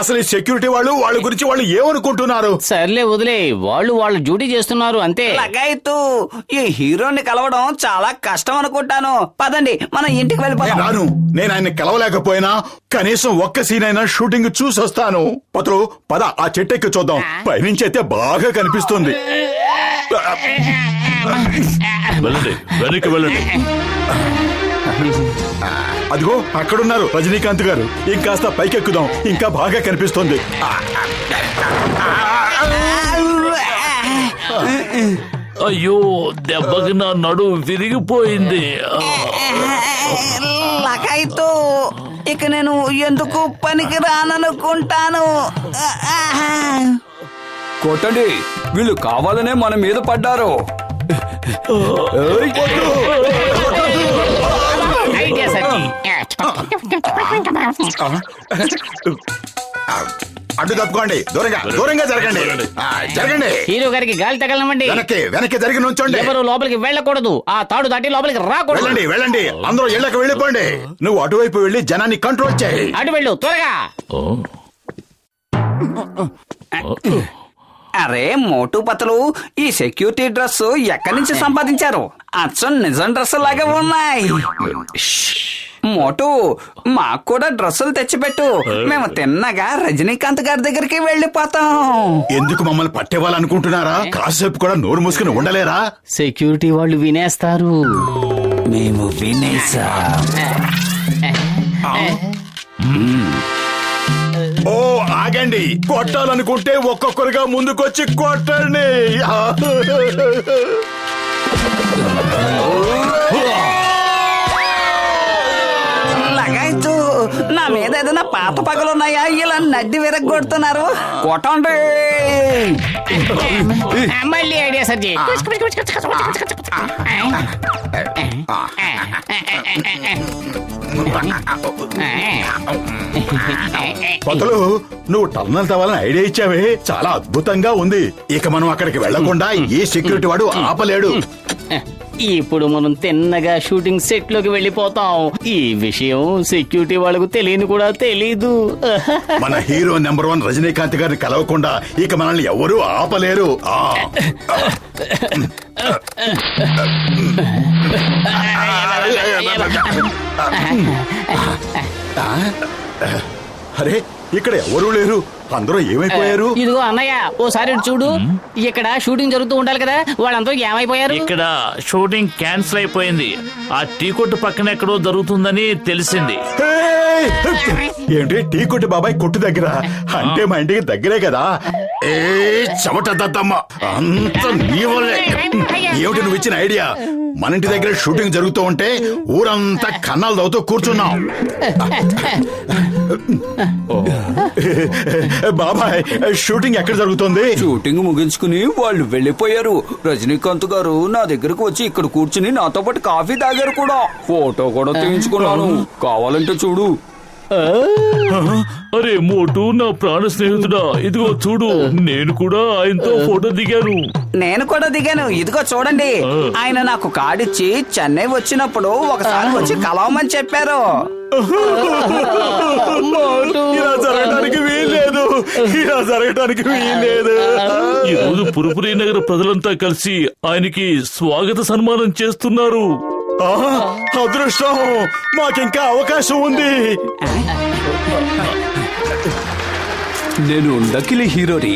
అసలు ఈ సెక్యూరిటీ వాళ్ళు వాళ్ళ గురించి వాళ్ళు ఏమనుకుంటున్నారు? సర్లే వదిలే, వాళ్ళు వాళ్ళ డ్యూటీ చేస్తున్నారు అంతే. లగాయత్తు ఈ హీరోని కలవడం చాలా కష్టం అనుకుంటాను. పదండి మనం ఇంటికి నేను వెళ్ళిపోతాం. రాను. నేను ఆయన్ని కలవలేకపోయినా కనీసం ఒక్క సీన్ అయినా షూటింగ్ చూసొస్తాను. పతులు పద, ఆ చెట్టెక్కి చూద్దాం. పైనుంచి అయితే బాగా కనిపిస్తుంది. వెళ్ళండి, వెనక్కి వెళ్ళండి. అదిగో అక్కడున్నారు రజనీకాంత్ గారు. ఇంకాస్త పైకెక్కుదాం, ఇంకా బాగా కనిపిస్తుంది. అయ్యో, దెబ్బకి నా నడు విరిగిపోయింది. లగాయత్తు ఇక నేను ఎందుకు పనికి రాననుకుంటాను. కొట్టండి, వీళ్ళు కావాలనే మన మీద పడ్డారు. ఐడియా సచ్చి. అడ్డు తప్పుకోండి, దూరంగా దూరంగా జరగండి. జరగండి, హీరో గారికి గాలి తగలమండి. వెనక్కి వెనక్కి జరిగి నుంచోండి. ఎవరు లోపలికి వెళ్ళకూడదు, ఆ తాడు దాటి లోపలికి రాకూడదు. వెళ్ళండి వెళ్ళండి, అందరూ ఇళ్ళకి వెళ్ళిపోండి. నువ్వు అటువైపు వెళ్ళి జనాన్ని కంట్రోల్ చేయి. అటు వెళ్ళు త్వరగా. అరే మోటు పతలు, ఈ సెక్యూరిటీ డ్రెస్ ఎక్కడి నుంచి సంపాదించారు? అచ్చం నిజం డ్రెస్ లాగా ఉన్నాయి. మోటు, మాకు కూడా డ్రెస్సులు తెచ్చిపెట్టు. మేము తిన్నగా రజనీకాంత్ గారి దగ్గరికి వెళ్ళిపోతాం. ఎందుకు మమ్మల్ని పట్టేవాళ్ళనుకుంటున్నారా? కాసేపు కూడా నోరు మూసుకుని ఉండలేరా? సెక్యూరిటీ వాళ్ళు వినేస్తారు. మేము వినేసాం. ఓ ఆగండి, కొట్టాలనుకుంటే ఒక్కొక్కరుగా ముందుకొచ్చి కొట్టండి. లగాయత్తు నా మీద ఏదైనా పాత పగలున్నాయా? ఇలా నడ్డి విరగొడుతున్నారు. కొట్టండి. మళ్ళీ ఐడియా సచ్చి. పతులు, నువ్వు టన్నల్ తవ్వాలని ఐడియా ఇచ్చావే, చాలా అద్భుతంగా ఉంది. ఇక మనం అక్కడికి వెళ్లకుండా ఏ సెక్యూరిటీ వాడు ఆపలేడు. ఇప్పుడు మనం తిన్నగా షూటింగ్ సెట్ లోకి వెళ్ళిపోతాం. ఈ విషయం సెక్యూరిటీ వాళ్ళకు తెలియని కూడా తెలీదు. మన హీరో నెంబర్ 1 రజనీకాంత్ గారిని కలవకుండా ఇక మనల్ని ఎవరూ ఆపలేరు. అరే, ఇక్కడ ఎవరూ లేరు. అందరూ ఏమైపోయారు? ఇదిగో అన్నయ్య, ఓసారి ఇటు చూడు. ఇక్కడ షూటింగ్ జరుగుతూ ఉండాలి కదా, వాళ్ళందరూ ఏమైపోయారు? ఇక్కడ షూటింగ్ క్యాన్సిల్ అయిపోయింది. ఆ టీ కొట్టు పక్కన ఎక్కడో జరుగుతుందని తెలిసింది. ఏయ్! ఏంటి టీ కొట్టు బాబాయ్ కొట్టు దగ్గర? అంటే మా ఇంటికి దగ్గరే కదా. ఏ చెమట దద్దమ్మ, అంత నీ వల్లే. ఏమిటి నువ్వు ఇచ్చిన ఐడియా? మన ఇంటి దగ్గర షూటింగ్ జరుగుతూ ఉంటే ఊరంతా కన్నాలు దవ్వుతూ కూర్చున్నాం. బాబాయ్, షూటింగ్ ఎక్కడ జరుగుతుంది? షూటింగ్ ముగించుకుని వాళ్ళు వెళ్ళిపోయారు. రజనీకాంత్ గారు నా దగ్గరకు వచ్చి ఇక్కడ కూర్చుని నాతో పాటు కాఫీ తాగారు కూడా. ఫోటో కూడా తీయించుకున్నాను, కావాలంటే చూడు. అరే మోటు, నా ప్రాణ స్నేహితుడా, ఇదిగో చూడు, నేను కూడా ఆయనతో ఫోటో దిగాను. నేను కూడా దిగాను. ఇదిగో చూడండి, ఆయన నాకు కార్డిచ్చి చెన్నై వచ్చినప్పుడు ఒకసారి వచ్చి కలవమని చెప్పారు. ఇలా జరగడానికి వీల్లేదు, ఇలా జరగడానికి వీల్లేదు. ఈ రోజు పురపురి నగర ప్రజలంతా కలిసి ఆయనకి స్వాగత సన్మానం చేస్తున్నారు. అదృష్టం, మాకింకా అవకాశం ఉంది. నేను నకిలీ హీరోని.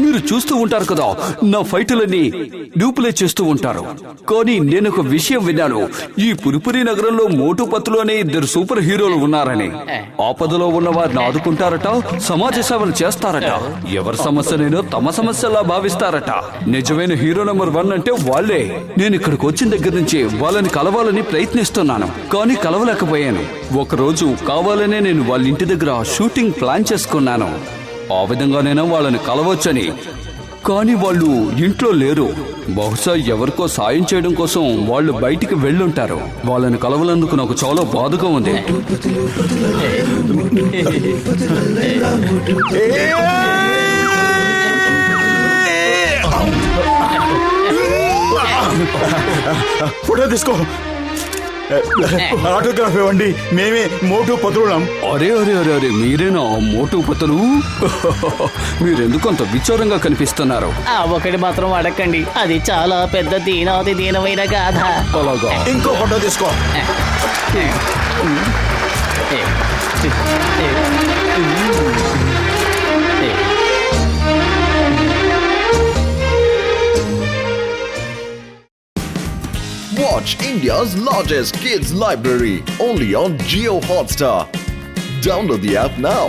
మీరు చూస్తూ ఉంటారు కదా, నా ఫైటులన్నీ డూప్లే చేస్తూ ఉంటారు. కానీ నేను ఒక విషయం విన్నాను. ఈ పురిపురి నగరంలో మోటు పత్తులు అనే 2 సూపర్ హీరోలు ఉన్నారని. ఆపదలో ఉన్న వారిని ఆదుకుంటారట, సమాజ సేవలు చేస్తారట. ఎవరి సమస్యనైనా తమ సమస్యలా భావిస్తారట. నిజమైన హీరో నెంబర్ 1 అంటే వాళ్ళే. నేను ఇక్కడికి వచ్చిన దగ్గర నుంచి వాళ్ళని కలవాలని ప్రయత్నిస్తున్నాను, కానీ కలవలేకపోయాను. ఒకరోజు కావాలనే నేను వాళ్ళ ఇంటి దగ్గర షూటింగ్ ప్లాన్ చేసుకున్నాను. ఆ విధంగానైనా వాళ్ళని కలవచ్చని. కానీ వాళ్ళు ఇంట్లో లేరు. బహుశా ఎవరికో సాయం చేయడం కోసం వాళ్ళు బయటికి వెళ్ళుంటారు. వాళ్ళని కలవలందుకు నాకు చాలా బాధగా ఉంది. ఫోటో తీసుకో. ఆటోగ్రాఫ్ ఇవ్వండి, మేమే మోటు పత్రులం. అరే అరే అరే అరే మీరేనా మోటు పతులు? మీరెందుకు అంత విచారంగా కనిపిస్తున్నారు? ఆ ఒకటి మాత్రం అడగండి, అది చాలా పెద్ద దీనమైన గాథ. అలాగా? ఇంకో ఫోటో తీసుకో. Watch India's largest kids library only on Geo Hotstar. Download the app now.